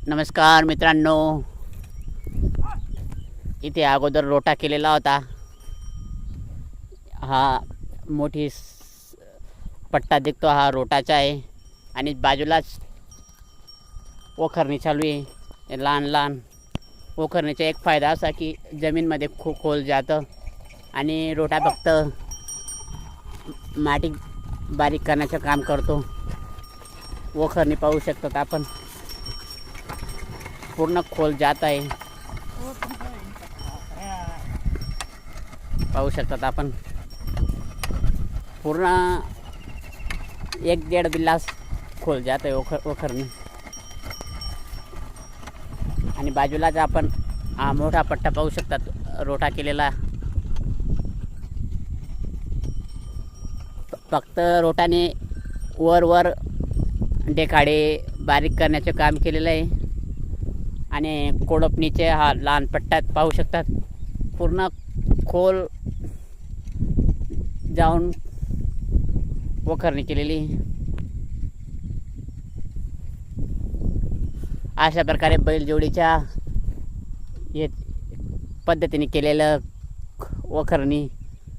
नमस्कार मित्रांनो, इथे अगोदर रोटा केलेला होता. हा मोठी पट्टा दिसतो, हा रोटाचा आहे. आणि बाजूलाच वखरणी चालू आहे. लहान लहान वखरणीचा एक फायदा असा की जमीनमध्ये खूप खोल जातं आणि रोटा फक्त माती बारीक करण्याचं काम करतो. वखरणी पाहू शकतात आपण, पूर्ण खोल जात आहे. पाहू शकतात आपण, पूर्ण 1-1.5 बिल्लास खोल जात आहे वखरणी. आणि बाजूलाच आपण हा मोठा पट्टा पाहू शकतात रोटा केलेला. फक्त रोटाने वर डेकाडे बारीक करण्याचे काम केलेलं आहे. आणि कोळपणीचे हा लहान पट्ट्यात पाहू शकतात, पूर्ण खोल जाऊन वखरणी केलेली. अशा प्रकारे बैलजोडीच्या पद्धतीने केलेलं वखरणी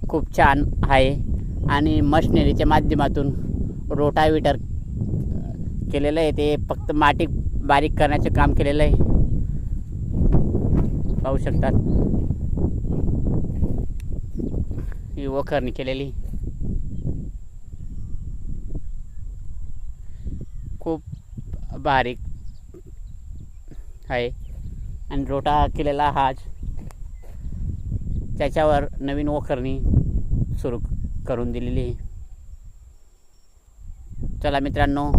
खूप छान आहे. आणि मशिनरीच्या माध्यमातून रोटावेटर केलेलं आहे, ते फक्त माती बारीक करण्याचे काम केलेलं आहे. पाहू शकतात ही वखरणी केलेली खूप बारीक आहे. आणि रोटा केलेला हाच त्याच्यावर नवीन वखरणी सुरू करून दिलेली आहे. चला मित्रांनो,